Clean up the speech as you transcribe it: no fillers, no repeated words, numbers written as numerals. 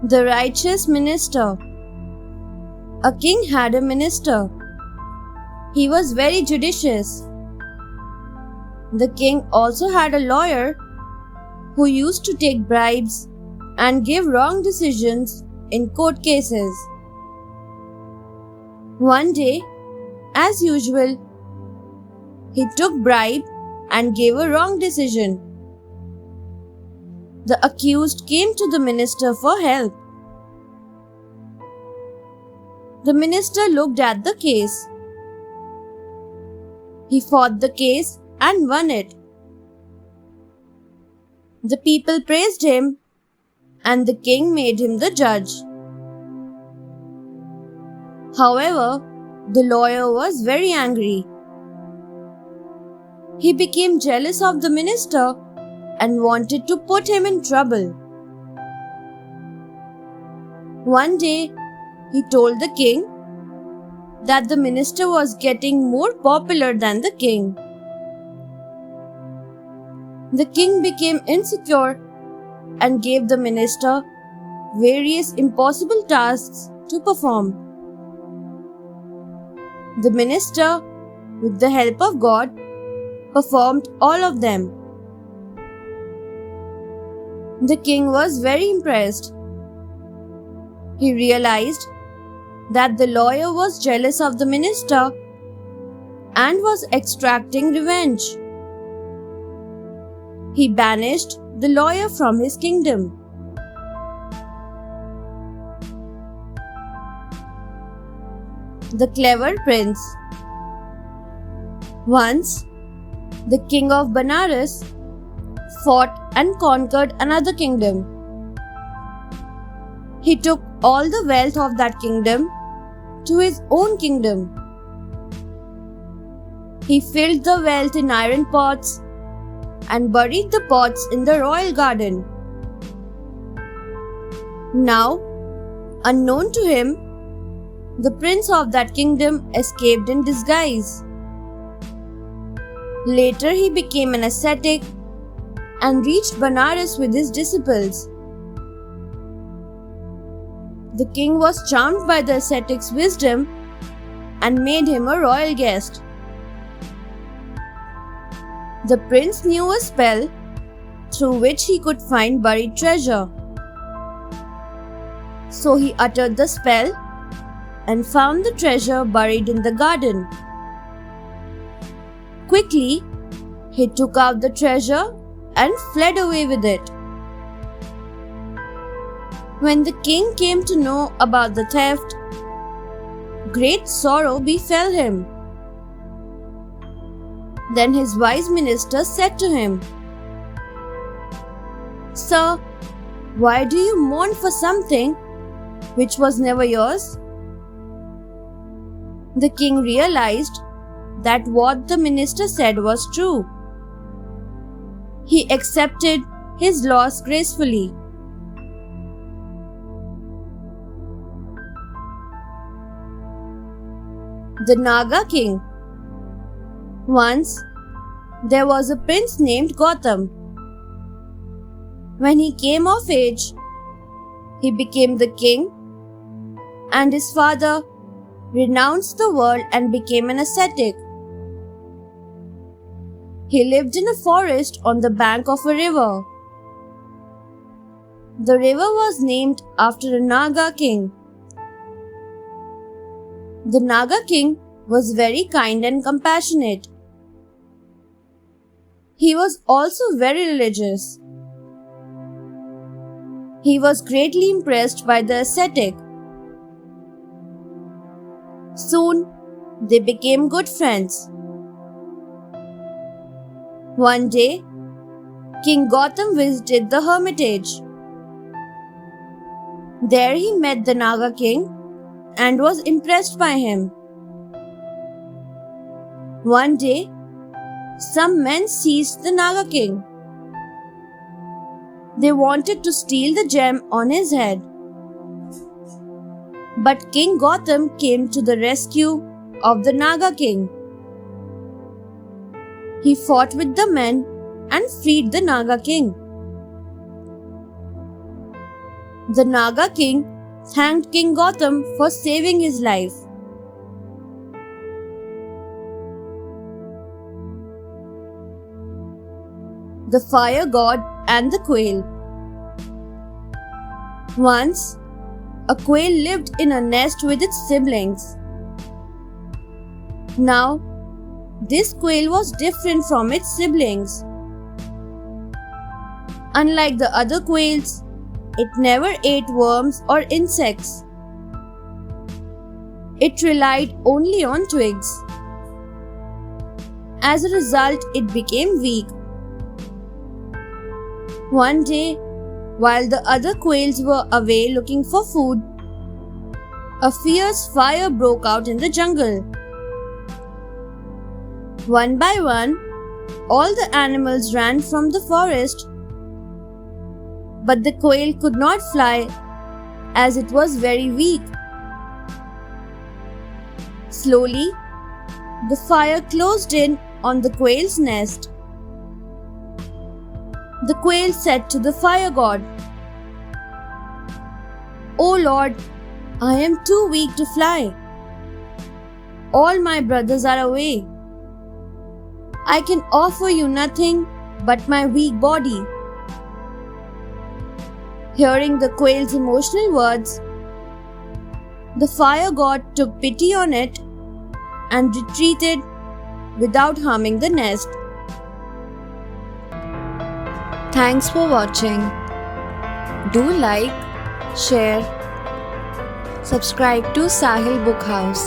The righteous minister. A king had a minister. He was very judicious. The king also had a lawyer who used to take bribes and give wrong decisions in court cases. One day, as usual, he took bribe and gave a wrong decision. The accused came to the minister for help. The minister looked at the case. He fought the case and won it. The people praised him, and the king made him the judge. However, the lawyer was very angry. He became jealous of the minister and wanted to put him in trouble. One day, he told the king that the minister was getting more popular than the king. The king became insecure and gave the minister various impossible tasks to perform. The minister, with the help of God, performed all of them. The king was very impressed. He realized that the lawyer was jealous of the minister and was extracting revenge. He banished the lawyer from his kingdom. The clever prince. Once, the king of Benares fought and conquered another kingdom. He took all the wealth of that kingdom to his own kingdom. He filled the wealth in iron pots and buried the pots in the royal garden. Now, unknown to him, the prince of that kingdom escaped in disguise. Later, he became an ascetic and reached Benares with his disciples. The king was charmed by the ascetic's wisdom and made him a royal guest. The prince knew a spell through which he could find buried treasure. So he uttered the spell and found the treasure buried in the garden. Quickly, he took out the treasure and fled away with it. When the king came to know about the theft, great sorrow befell him. Then his wise minister said to him, "Sir, why do you mourn for something which was never yours?" The king realized that what the minister said was true. He accepted his loss gracefully. The Naga King. Once, there was a prince named Gautam. When he came of age, he became the king, and his father renounced the world and became an ascetic. He lived in a forest on the bank of a river. The river was named after a Naga king. The Naga king was very kind and compassionate. He was also very religious. He was greatly impressed by the ascetic. Soon, they became good friends. One day, King Gautam visited the hermitage. There he met the Naga king and was impressed by him. One day, some men seized the Naga king. They wanted to steal the gem on his head. But King Gautam came to the rescue of the Naga king. He fought with the men and freed the Naga king. The Naga king thanked King Gautam for saving his life. The Fire God and the Quail. Once, a quail lived in a nest with its siblings. Now, this quail was different from its siblings. Unlike the other quails, it never ate worms or insects. It relied only on twigs. As a result, it became weak. One day, while the other quails were away looking for food, a fierce fire broke out in the jungle. One by one, all the animals ran from the forest, but the quail could not fly as it was very weak. Slowly, the fire closed in on the quail's nest. The quail said to the Fire God, "Oh Lord, I am too weak to fly. All my brothers are away. I can offer you nothing but my weak body." Hearing the quail's emotional words, the Fire God took pity on it and retreated without harming the nest. Thanks for watching. Do like, share, subscribe to Sahil Book House.